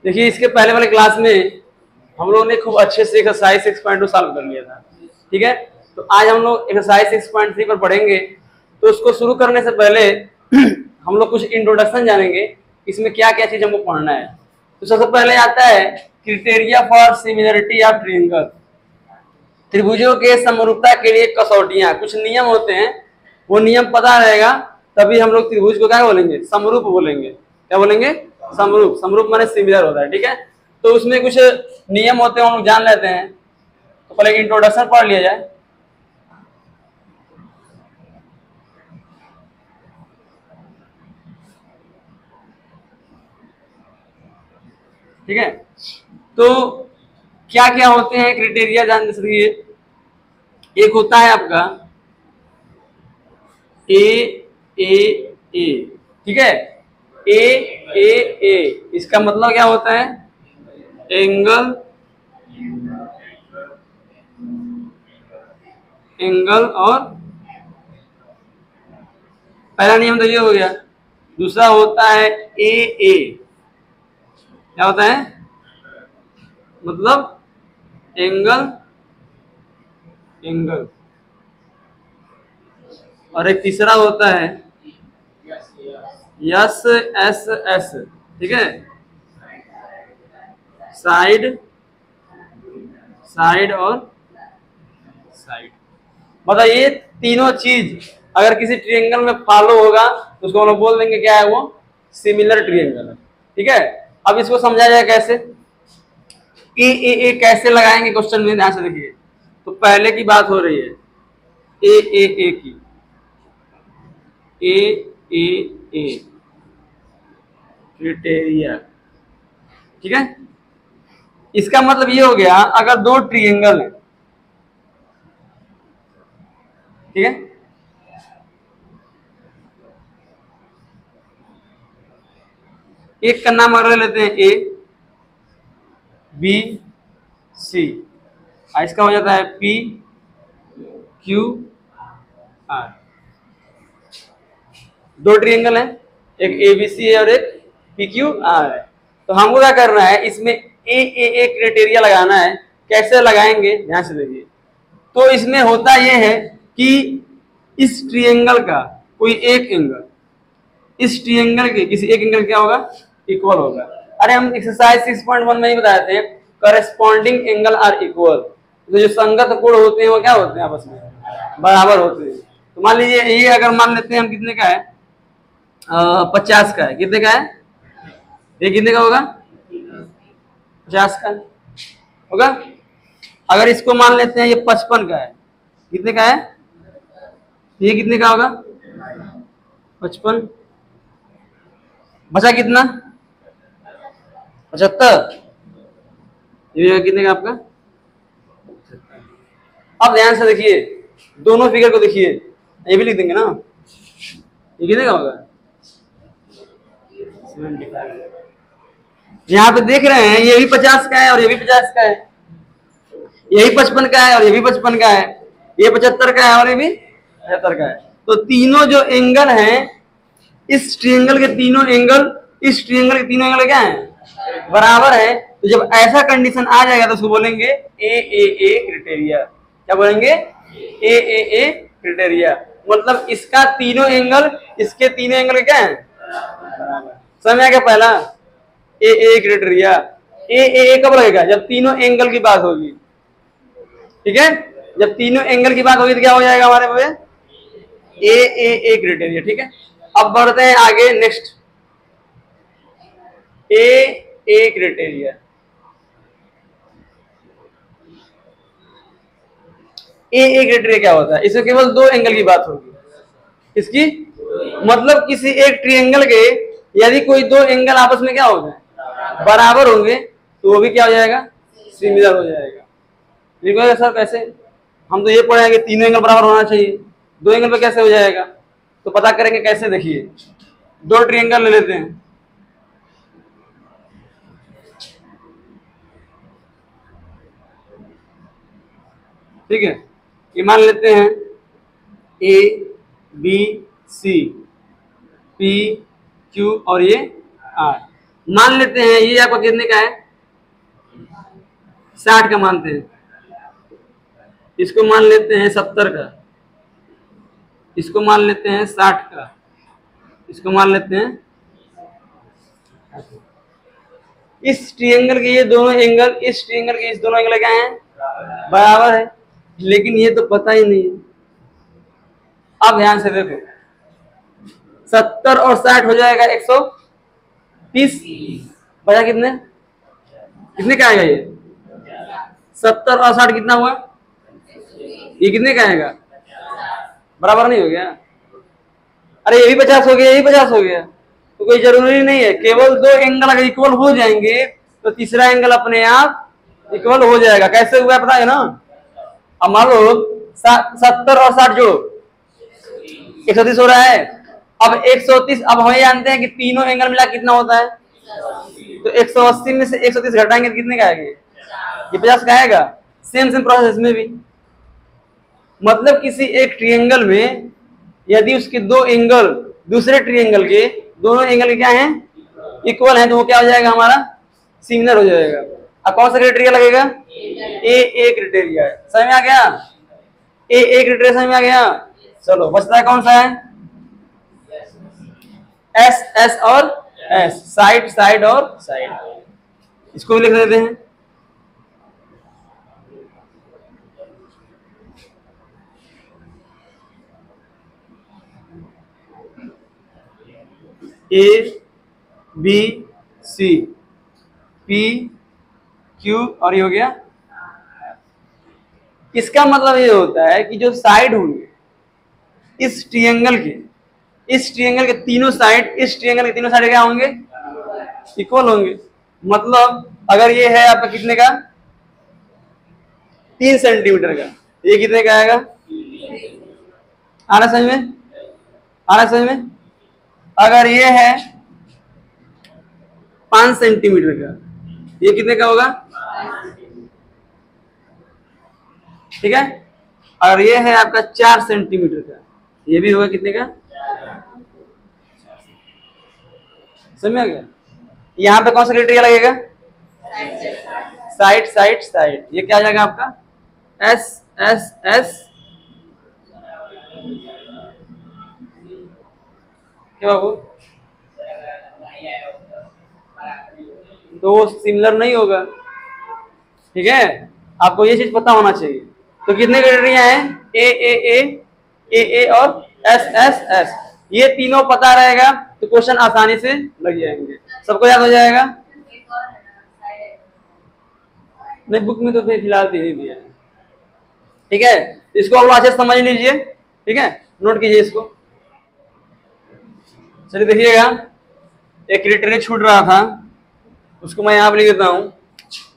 देखिए इसके पहले वाले क्लास में हम लोगों ने खूब अच्छे से एक्सरसाइज 6.2 सॉल्व कर लिया था, ठीक है। तो आज हम लोग एक्सरसाइज 6.3 पर पढ़ेंगे। तो उसको शुरू करने से पहले हम लोग कुछ इंट्रोडक्शन जानेंगे, इसमें क्या क्या चीज हमको पढ़ना है। तो सबसे पहले आता है criteria for similarity of triangle. त्रिभुजों के समरूपता के लिए कसौटियां, कुछ नियम होते हैं, वो नियम पता रहेगा तभी हम लोग त्रिभुज को क्या बोलेंगे, समरूप बोलेंगे। क्या बोलेंगे? समरूप। समरूप माने सिमिलर होता है, ठीक है। तो उसमें कुछ नियम होते हैं, हम लोग जान लेते हैं। तो पहले इंट्रोडक्शन पढ़ लिया जाए। ठीक है, तो क्या क्या होते हैं क्राइटेरिया जान सकिए। एक होता है आपका ए, ठीक है। ए इसका मतलब क्या होता है? Angle, angle. और पहला नियम तो ये हो गया। दूसरा होता है ए, क्या होता है? मतलब एंगल, एंगल। और एक तीसरा होता है यस एस, ठीक है, साइड, साइड और साइड। मतलब ये तीनों चीज अगर किसी ट्रायंगल में फॉलो होगा तो उसको हम लोग बोल देंगे क्या है, वो सिमिलर ट्रायंगल है, ठीक है। अब इसको समझा जाए कैसे। ए कैसे लगाएंगे क्वेश्चन में, ध्यान से देखिए। तो पहले की बात हो रही है ए की, ए क्राइटेरिया, ठीक है। इसका मतलब ये हो गया अगर दो ट्रायंगल है, ठीक है, एक का नाम अगर लेते हैं ए बी सी, इसका हो जाता है पी क्यू आर। दो ट्रायंगल है, एक ए बी सी है और एक पी क्यू आर है। तो हमको क्या करना है, इसमें ए क्राइटेरिया लगाना है। कैसे लगाएंगे, ध्यान से देखिए। तो इसमें होता यह है कि इस ट्रायंगल का कोई एक एंगल इस ट्रायंगल के किसी एक एंगल क्या होगा, इक्वल होगा। अरे हम एक्सरसाइज 6.1 में ही बताए थे, करस्पॉन्डिंग एंगल आर इक्वल। तो जो संगत कोण होते हैं वो क्या होते हैं, आपस में बराबर होते हैं। तो मान लीजिए ये अगर मान लेते हैं हम कितने का है, 50 का है। कितने का है ये, कितने का होगा, 50 का होगा। अगर इसको मान लेते हैं ये 55 का है, कितने का है ये, कितने का होगा, 55। बचा कितना, 75। ये कितने का आपका। अब ध्यान से देखिए, दोनों फिगर को देखिए, ये भी लिख देंगे ना। ये कितने का होगा, यहाँ पे देख रहे हैं ये भी 50 का है और ये भी 50 का है, ये भी 55 का है और ये भी 55 का है, ये 75 का है और ये भी 75 का है। तो तीनों जो एंगल हैं, इस ट्रायंगल के तीनों एंगल, इस ट्रायंगल के तीनों एंगल क्या है, बराबर है। तो जब ऐसा कंडीशन आ जाएगा तो उसको बोलेंगे ए क्राइटेरिया। क्या बोलेंगे, ए क्राइटेरिया। मतलब इसका तीनों एंगल, इसके तीनों एंगल क्या है, समझ आ गया पहला ए क्राइटेरिया। ए कब लगेगा, जब तीनों एंगल की बात होगी, ठीक है। जब तीनों एंगल की बात होगी तो क्या हो जाएगा हमारे पे, ए क्राइटेरिया, ठीक है। अब बढ़ते हैं आगे, नेक्स्ट ए क्राइटेरिया। ए क्राइटेरिया क्या होता है, इसमें केवल दो एंगल की बात होगी। इसकी मतलब किसी एक ट्रायंगल के यदि कोई दो एंगल आपस में क्या होंगे, बराबर होंगे, तो वो भी क्या हो जाएगा, सिमिलर हो जाएगा। ठीक है सर, कैसे? हम तो ये पढ़ेंगे तीनों एंगल बराबर होना चाहिए, दो एंगल पे कैसे हो जाएगा, तो पता करेंगे कैसे। देखिए दो ट्रायंगल ले लेते हैं, ठीक है। ये मान लेते हैं A B C, P Q और ये आर। मान लेते हैं ये आपका कितने का है, 60 का मानते हैं, इसको मान लेते हैं 70 का, इसको मान लेते हैं 60 का, इसको मान लेते हैं। इस ट्रायंगल के ये दोनों एंगल, इस ट्रायंगल के इस दोनों एंगल क्या हैं, बराबर है, लेकिन ये तो पता ही नहीं है। अब ध्यान से देखो, 70 और 60 हो जाएगा 130, बचा कितने, कितने का आएगा ये, 70 और 60 कितना हुआ, ये कितने का आएगा, बराबर नहीं हो गया। अरे ये भी 50 हो गया, ये भी 50 हो गया, तो कोई जरूरी नहीं है, केवल दो एंगल अगर इक्वल हो जाएंगे तो तीसरा एंगल अपने आप इक्वल हो जाएगा। कैसे हुआ पता है ना, अब मान लो 70 और 60 जोड़ो, 130 हो रहा है। अब 130, अब हम जानते हैं कि तीनों एंगल मिला कितना होता है, तो 180 में से 130 घटाएंगे तो कितने का आएगा, ये 50 का आएगा। सेम सेम प्रोसेस में भी, मतलब किसी एक ट्रायंगल में यदि उसके दो एंगल दूसरे ट्रायंगल के दोनों एंगल क्या हैं, इक्वल हैं, तो वो क्या हो जाएगा, हमारा सिमिलर हो जाएगा। अब कौन सा क्राइटेरिया लगेगा, ए क्राइटेरिया। समझ में आ गया, ए क्राइटेरिया समझ में आ गया। चलो बचता है कौन सा है, एस और एस, साइड साइड और साइड, इसको भी लिख देते हैं। A B C, P Q और ये हो गया। इसका मतलब ये होता है कि जो साइड होंगे इस ट्रायंगल के, इस ट्रायंगल के तीनों साइड, इस ट्रायंगल के तीनों साइड क्या होंगे, इक्वल होंगे। मतलब अगर ये है आपका कितने का, 3 सेंटीमीटर का, ये कितने का आएगा, आ रहा समझ में, आ रहा समझ में। अगर ये है 5 सेंटीमीटर का, ये कितने का होगा, ठीक है। अगर ये है आपका 4 सेंटीमीटर का, ये भी होगा कितने का, समझ आ गया। यहाँ पे कौन सा क्राइटेरिया लगेगा, साइड साइड साइड, ये क्या आ जाएगा आपका, एस एस एस, क्या बाबू, तो वो सिमिलर नहीं होगा, ठीक है। आपको ये चीज पता होना चाहिए। तो कितने क्राइटेरिया हैं, ए और एस, ये तीनों पता रहेगा तो क्वेश्चन आसानी से लग जाएंगे, सबको याद हो जाएगा। नहीं बुक में तो फिलहाल दे ही दिया है, ठीक है। इसको आप अच्छे से समझ लीजिए, ठीक है, नोट कीजिए इसको। चलिए देखिएगा, एक क्राइटेरिया छूट रहा था, उसको मैं यहाँ पे लिख देता हूँ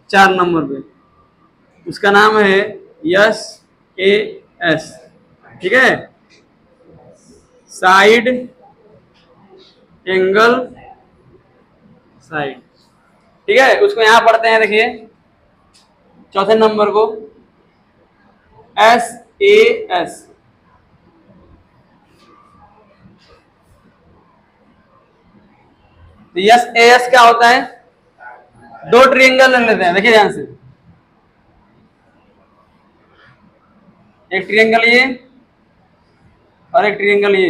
4 नंबर पे, उसका नाम है यस ए एस, ठीक है, साइड एंगल साइड, ठीक है। उसको यहां पढ़ते हैं, देखिए चौथे नंबर को, एस ए एस, तो यस ए एस क्या होता है, दो ट्रायंगल ले लेते हैं, देखिए ध्यान से, एक ट्रायंगल ये और एक ट्रायंगल ये,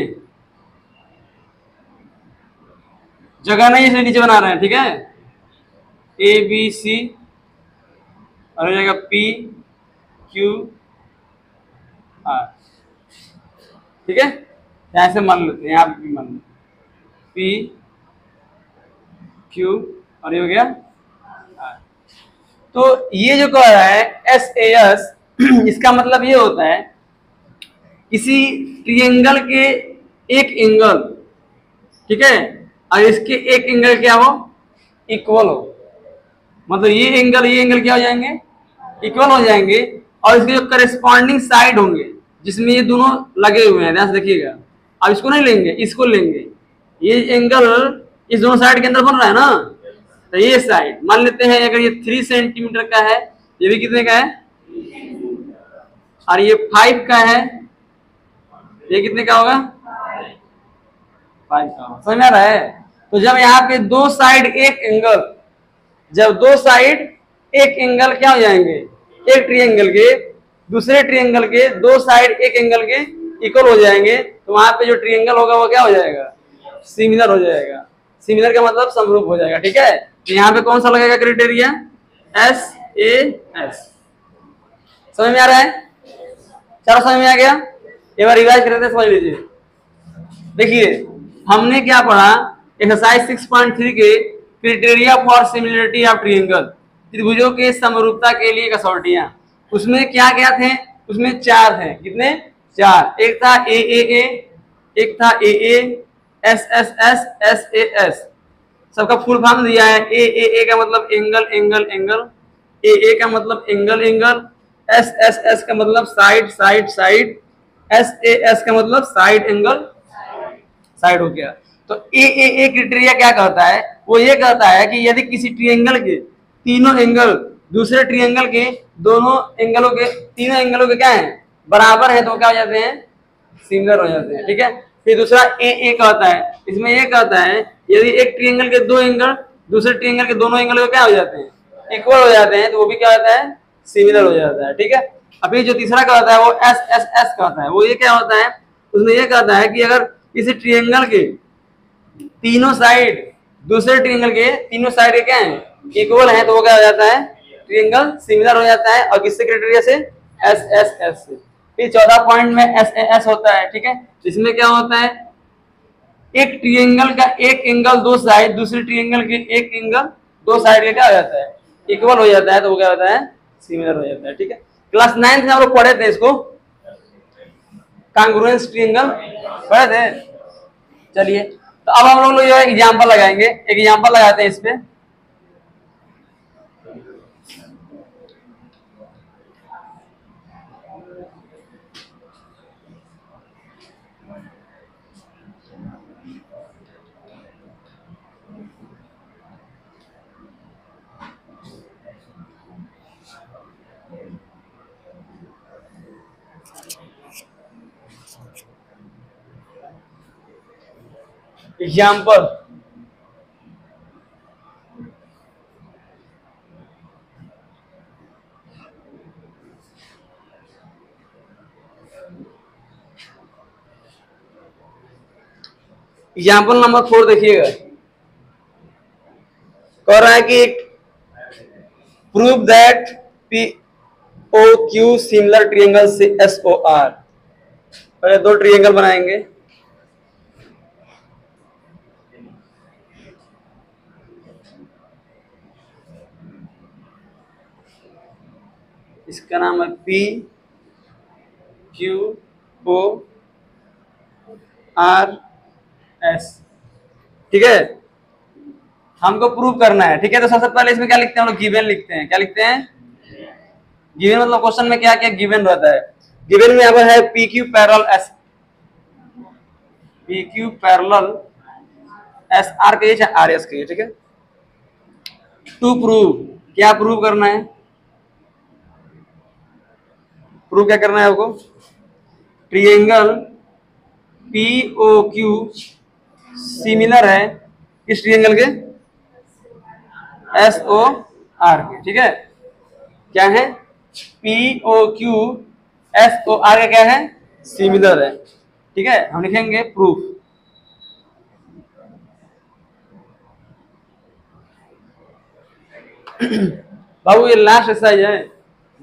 जगह नहीं इसलिए नीचे बना रहे हैं, ठीक है। ए बी सी और हो जाएगा पी क्यू आर, ठीक है। यहां से मान लेते हैं, यहां पे मान लेते, पी क्यू और ये हो गया आर। तो ये जो कह रहा है एस ए एस, इसका मतलब ये होता है किसी ट्रायंगल के एक एंगल, ठीक है, और इसके एक एंगल क्या हो, इक्वल हो, मतलब ये एंगल क्या हो जाएंगे, इक्वल हो जाएंगे, और इसके जो करेस्पॉन्डिंग साइड होंगे जिसमें ये दोनों लगे हुए हैं, ध्यान से देखिएगा। अब इसको नहीं लेंगे, इसको लेंगे, ये एंगल इस दोनों साइड के अंदर बन रहा है ना, तो ये साइड मान लेते हैं अगर ये 3 सेंटीमीटर का है, ये भी कितने का है, और ये 5 का है, ये कितने का होगा, 5 का। समझ में आ रहा है, तो जब यहाँ पे दो साइड एक एंगल, जब दो साइड एक एंगल क्या हो जाएंगे, एक ट्रायंगल के दूसरे ट्रायंगल के दो साइड एक एंगल के इक्वल हो जाएंगे, तो वहां पे जो ट्रायंगल होगा वो क्या हो जाएगा, सिमिलर हो जाएगा। सिमिलर का मतलब समरूप हो जाएगा। ठीक है, तो यहाँ पे कौन सा लगेगा क्राइटेरिया, एस ए एस। समझ में आ रहा है, चलो समझ में आ गया। एक बार रिवाइज करते हैं, समझ लीजिए। देखिए हमने क्या पढ़ा, एक्सरसाइज 6.3 के criteria for similarity of triangle, त्रिभुजों के समरूपता के लिए कसौटियां। उसमें क्या क्या थे, उसमें चार थे। कितने, चार। एक था ए, एक था A, S S S, S A S. सबका फुल फॉर्म दिया है। ए का मतलब एंगल एंगल एंगल, ए का मतलब angle angle, S S S का मतलब side side side, S A S का मतलब साइड एंगल साइड हो गया। तो ए क्राइटेरिया क्या कहता है, वो ये कहता है कि यदि किसी ट्रायंगल के तीनों एंगल दूसरे ट्रायंगल के दोनों एंगलों के तीनों एंगलों के क्या है, बराबर है, तो क्या हो जाते हैं, सिमिलर हो जाते हैं। ठीक है, फिर दूसरा ए कहता है, इसमें ये कहता है यदि एक ट्रायंगल के दो एंगल दूसरे ट्रायंगल के दोनों एंगल क्या हो जाते हैं, इक्वल हो जाते हैं, तो वो भी क्या होता है, सिमिलर हो जाता है। ठीक है, अभी जो तीसरा कहता है वो एस एस एस कहता है। वो ये क्या होता है, उसमें ये कहता है कि अगर किसी ट्रायंगल के तीनों साइड दूसरे ट्रायंगल के तीनों साइड के क्या है, इक्वल है, तो वो क्या हो जाता है, ट्रायंगल सिमिलर हो जाता है। और किससे क्राइटेरिया से, एस एस एस से। फिर 14 पॉइंट में एस एस होता है। ठीक है, इसमें क्या होता है, एक ट्रायंगल का एक एंगल दो साइड दूसरे ट्रायंगल के एक एंगल दो साइड का क्या हो जाता है, इक्वल हो जाता है, तो वो क्या होता है, सिमिलर हो जाता है। ठीक है, क्लास 9th में हम लोग पढ़े थे इसको, कांग्रुएंस ट्रायंगल पढ़े थे। चलिए, तो अब हम लोग जो है एग्जांपल लगाएंगे। एक एग्जांपल लगाते हैं इस पे। एग्जांपल, एग्जाम्पल नंबर 4 देखिएगा। कह रहा है कि prove that P O Q similar triangle से एस ओ आर। पहले दो ट्रायंगल बनाएंगे, इसका नाम है P Q O R S. ठीक है, हमको प्रूव करना है। ठीक है, तो सबसे पहले इसमें क्या लिखते हैं हम लोग, गिवन लिखते हैं। क्या लिखते हैं, गिवन मतलब क्वेश्चन में क्या क्या गिवन रहता है। गिवन में अब है P Q parallel S, P Q parallel S R कहिए चाहे आर एस कहिए। ठीक है, टू प्रूव, क्या प्रूव करना है, प्रूव क्या करना है आपको, triangle P O Q similar है किस ट्रायंगल के, एस ओ आर के। ठीक है, क्या है, P O Q S O R का क्या है, सिमिलर है। ठीक है, हम लिखेंगे प्रूफ। बाबू ये लास्ट एक्सरसाइज है,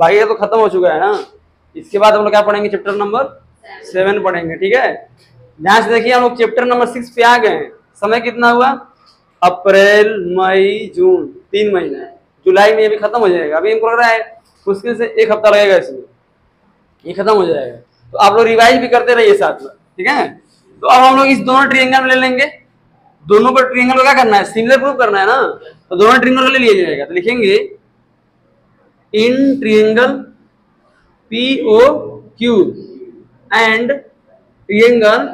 बाकी तो खत्म हो चुका है ना। इसके बाद हम लोग क्या पढ़ेंगे, चैप्टर नंबर 7 पढ़ेंगे। ठीक है, ध्यान से देखिए, हम लोग चैप्टर नंबर 6 पे आ गए हैं। समय कितना हुआ, अप्रैल मई जून, 3 महीने। जुलाई में भी खत्म हो जाएगा। अभी हमको लग रहा है मुश्किल से 1 हफ्ता लगेगा इसमें, ये खत्म हो जाएगा। तो आप लोग रिवाइज भी करते रहिए साथ में। ठीक है, तो अब हम लोग इस दोनों ट्रायंगल में ले लेंगे, दोनों पर ट्रायंगल को क्या करना है, सिमिलर प्रूव करना है ना। तो दोनों ट्रायंगल ले लिया जाएगा। तो लिखेंगे in triangle P O Q and triangle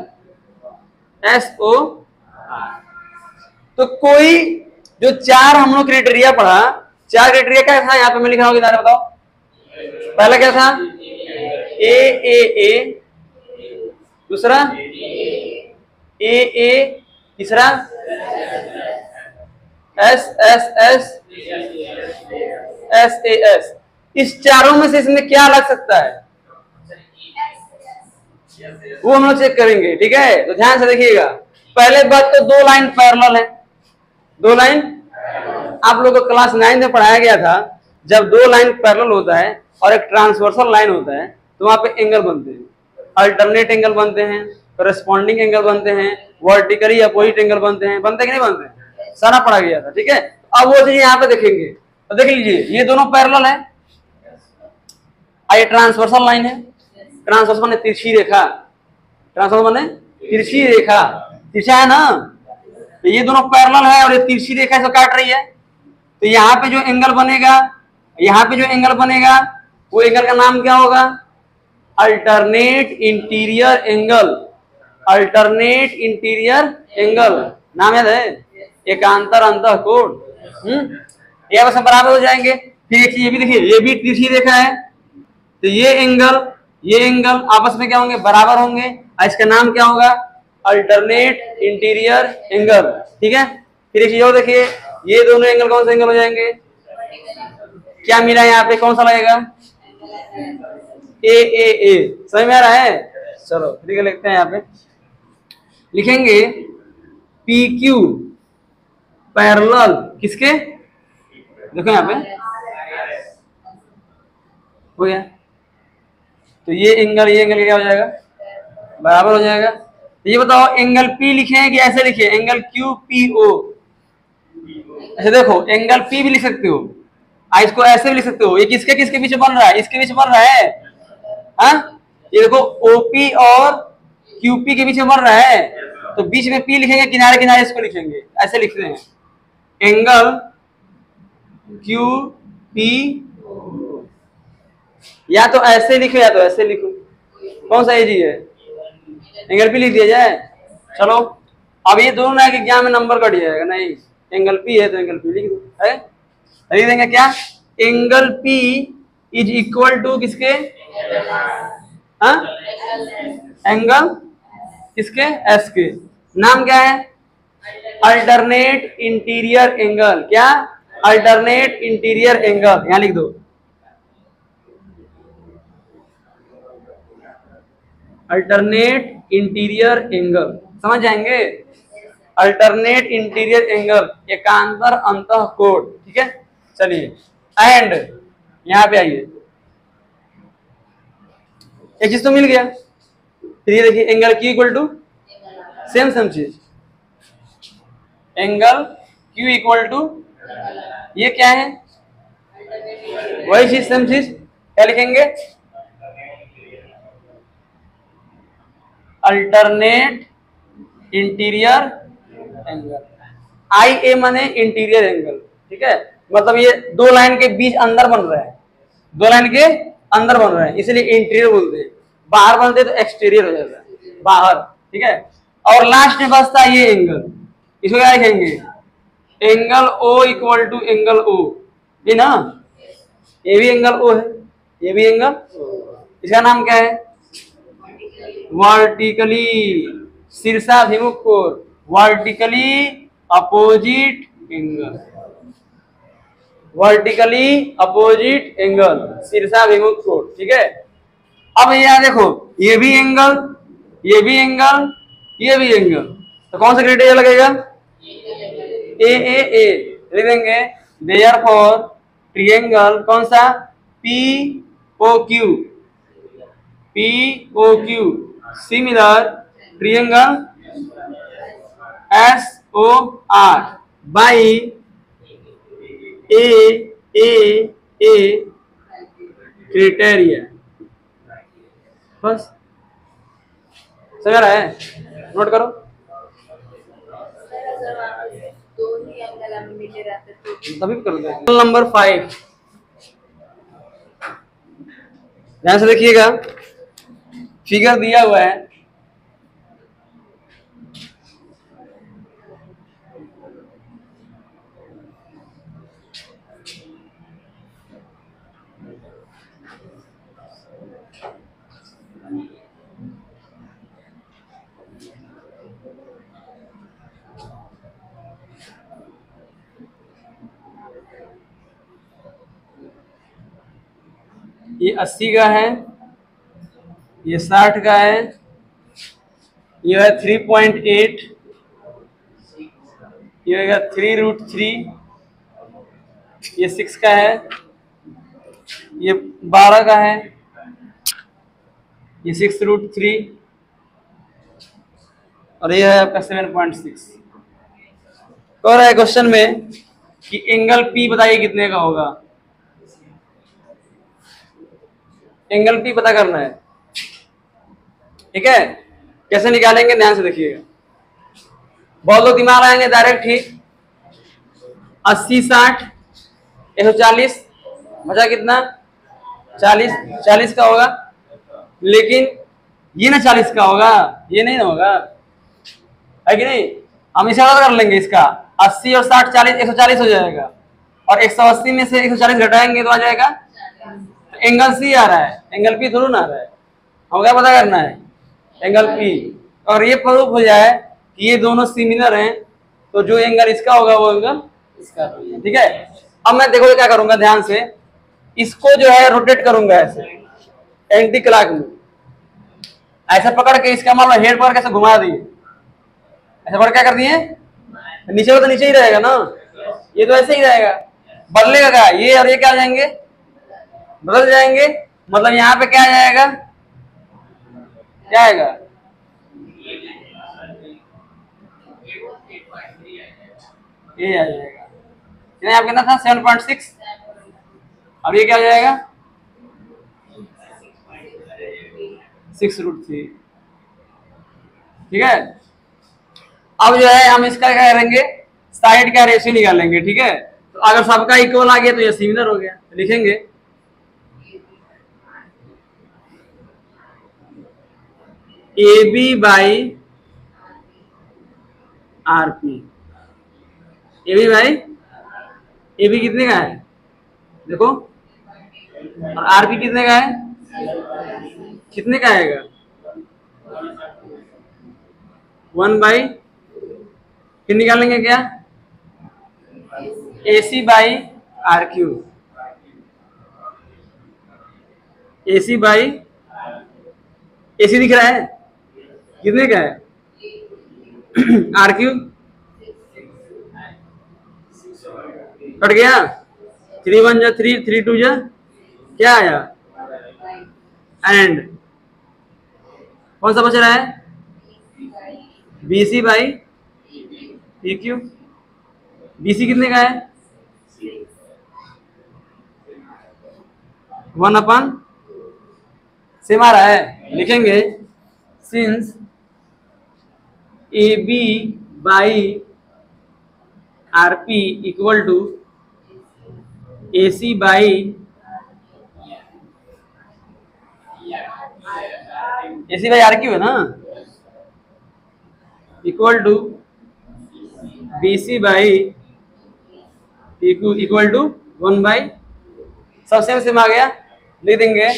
S O. तो कोई जो चार हम लोग क्राइटेरिया पढ़ा, चार क्राइटेरिया क्या था, यहाँ पे मैं लिखा हूँ, किधर बताओ। पहला क्या था, ए, दूसरा ए, तीसरा S S S S A S. इस चारों में से इसमें क्या लग सकता है वो हम लोग चेक करेंगे, ठीक है। तो ध्यान से देखिएगा, पहले बात तो दो लाइन पैरेलल है, दो लाइन आप लोगों को क्लास 9 में पढ़ाया गया था। जब दो लाइन पैरेलल होता है और एक ट्रांसवर्सल लाइन होता है तो वहां पे एंगल बनते हैं, अल्टरनेट एंगल बनते हैं, करस्पॉन्डिंग एंगल बनते हैं, वर्टिकली अपोजिट एंगल बनते हैं, बनते कि नहीं बनते, सारा पढ़ा गया था, ठीक है। अब वो चीज यहाँ पे देखेंगे, तो देख लीजिए ये दोनों पैरेलल है, ये ट्रांसवर्सल लाइन है, ट्रांसवर्सल माने तिरछी रेखा, ट्रांसवर्सल माने तिरछी रेखा, तिरछा है ना, तो ये दोनों पैरेलल है और ये तिरछी रेखा से काट रही है। तो यहाँ पे जो एंगल बनेगा, यहाँ पे जो एंगल बनेगा वो एंगल का नाम क्या होगा, alternate interior angle, alternate interior angle नाम याद है, एकांतर अंतः कोण। ये बस बराबर हो जाएंगे। फिर एक चीज ये भी देखिए, ये भी तिरछी रेखा है, तो ये एंगल आपस में क्या होंगे, बराबर होंगे, और इसका नाम क्या होगा, अल्टरनेट इंटीरियर एंगल, ठीक है। फिर एक चीज और देखिए, ये दोनों एंगल कौन से एंगल हो जाएंगे, क्या मिला यहाँ पे, कौन सा लगेगा, ए ए ए, समझ में आ रहा है। चलो ठीक है, लिखते हैं यहाँ पे, लिखेंगे पी क्यू पैरेलल किसके, देखो यहाँ पे हो गया, तो ये एंगल क्या हो जाएगा, बराबर हो जाएगा। तो ये बताओ एंगल पी लिखे कि ऐसे लिखे, एंगल क्यू पी ओ, अच्छा देखो एंगल पी भी लिख सकते हो, इसको ऐसे भी लिख सकते हो, ये किसके किसके बीच बन रहा है, इसके बीच बन रहा है, हाँ ये देखो ओपी और क्यूपी के बीच में बन रहा है, तो बीच में पी लिखेंगे, किनारे किनारे इसको लिखेंगे, ऐसे लिखते हैं एंगल क्यू पी, या तो ऐसे लिखो या तो ऐसे लिखो, कौन सा इजी है, एंगल पी लिख दिया जाए। चलो अब ये दोनों है कि एग्जाम में नंबर कट जाएगा, नहीं एंगल पी है तो एंगल पी लिख दो, है लिख देंगे क्या, angle P is equal to किसके, हाँ एंगल किसके, एस के, नाम क्या है, अल्टरनेट इंटीरियर एंगल, क्या अल्टरनेट इंटीरियर एंगल, यहां लिख दो, अल्टरनेट इंटीरियर एंगल, समझ जाएंगे, अल्टरनेट इंटीरियर एंगल, एकांतर अंतः कोण, ठीक है। चलिए एंड यहां पे आइए, एक चीज तो मिल गया, फिर ये देखिए angle Q equal to same same चीज, एंगल क्यू इक्वल टू, ये क्या है, वही चीज सेम चीज, क्या लिखेंगे, alternate interior angle, I A माने इंटीरियर एंगल, ठीक है, मतलब ये दो लाइन के बीच अंदर बन रहा है, दो लाइन के अंदर बन रहा है इसलिए इंटीरियर बोलते हैं, बाहर बनते तो एक्सटीरियर हो जाता है, बाहर, ठीक है। और लास्ट में बचता है ये एंगल, इसको क्या लिखेंगे, angle O equal to angle O, ये ना, ये भी एंगल ओ है, ये भी एंगल, इसका नाम क्या है, वर्टिकली शीर्षाभिमुख कोण, vertically opposite angle, vertically opposite angle, शीर्षाभिमुख कोण, ठीक है। अब यहां देखो ये भी एंगल, ये भी एंगल, ये भी एंगल, तो कौन सा क्राइटेरिया लगेगा, ए ए ए लिख देंगे, देयरफॉर ट्रायंगल कौन सा, P O Q, P O Q similar triangle S O R by A A A criteria, बस समझ रहा है, नोट करो, तभी कर दो। नंबर 5 ध्यान से देखिएगा, फिगर दिया हुआ है, ये 80 का है, ये 60 का है, ये है 3.8, ये होगा 3√3, ये 6 का है, ये 12 का है, ये 6√3, और ये है आपका 7.6। कह रहा है क्वेश्चन में कि एंगल पी बताइए कितने का होगा। एंगल पी पता करना है, ठीक है। कैसे निकालेंगे ध्यान से देखिएगा। बहुत लोग दिमाग आएंगे डायरेक्ट ही 80 60 140 बचा कितना 40, 40 का होगा, लेकिन ये ना 40 का होगा, ये नहीं ना होगा, है कि नहीं। हम इसे अलग कर लेंगे, इसका 80 और 60 40 140 हो जाएगा, और 180 में से 140 घटाएंगे तो आ जाएगा एंगल सी आ रहा है, एंगल पी थोड़ा ना आ रहा है। हमें क्या पता करना है एंगल पी, और ये प्रूफ हो जाए कि ये दोनों सिमिलर हैं तो जो एंगल इसका होगा वो एंगल इसका, ठीक है। अब मैं देखो क्या करूंगा ध्यान से, इसको जो है रोटेट करूंगा ऐसे एंटी क्लॉक में, ऐसे पकड़ के इसका मान लो हेड पर कैसे घुमा दिए, ऐसे पकड़ क्या कर दिए, नीचे हो तो नीचे ही रहेगा ना, ये तो ऐसे ही रहेगा, बदलेगा क्या, ये और ये क्या आ जाएंगे बदल जाएंगे, मतलब यहाँ पे क्या आ जाएगा, क्या आएगा, ये आ जाएगा, यहाँ कितना था 7.6, अब ये क्या आ जाएगा 6√3, ठीक है। अब जो है हम इसका क्या करेंगे, साइड का रेशियो निकालेंगे, ठीक है। तो अगर सबका इक्वल आ गया तो ये सिमिलर हो गया, तो लिखेंगे A B by R P, A B by, A B कितने का है देखो, और आर पी कितने का है, कितने का आएगा 1/, फिर निकालेंगे क्या A C by R Q, A C by, A C दिख रहा है कितने का है आर क्यू कट गया, 3 1 जा 3, 3 2 जा क्या आया, एंड कौन सा बच रहा है B C by P Q, B C कितने का है 1/, सेम आ रहा है, लिखेंगे since A B by R P equal to A C by, A C by R Q है ना, equal to B C by P Q equal to 1/, सब सेम आ गया, लिख देंगे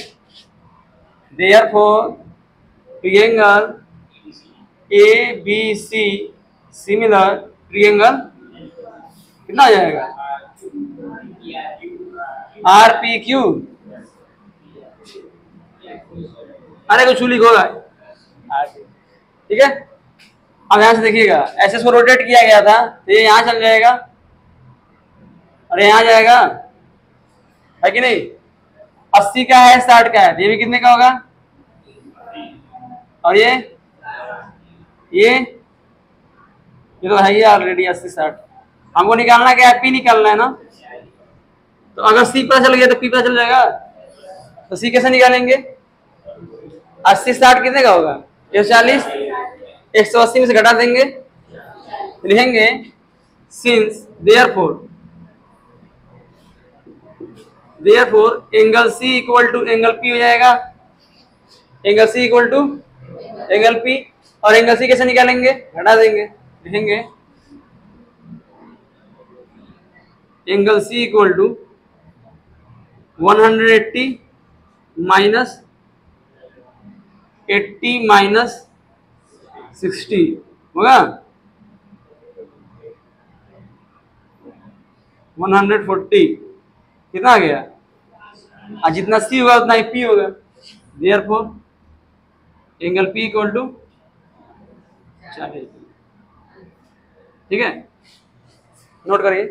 therefore triangle A B C similar triangle, कितना आ जाएगा आर पी क्यू, अरे कुछ लिखो ठीक है। अब यहां से देखिएगा ऐसे इसको रोटेट किया गया था तो ये यहां चल जाएगा और यहां जाएगा, है कि नहीं। 80 का है 60 का है, ये भी कितने का होगा, और ये तो है ही ऑलरेडी 80 60, हमको निकालना क्या है पी निकालना है ना, तो अगर सी पता चल गया तो पी पता चल जाएगा, तो सी कैसे निकालेंगे 80 60 कितने का होगा 140, 180 में से घटा देंगे, लिखेंगे since therefore angle C equal to angle P हो जाएगा, angle C equal to angle P, और एंगल सी कैसे निकालेंगे घटा देंगे, लिखेंगे angle C equal to 180 minus 80 minus 60 होगा 140, कितना आ गया और जितना सी होगा उतना ही पी होगा। Therefore angle P equal to 40। ठीक है, नोट करिए।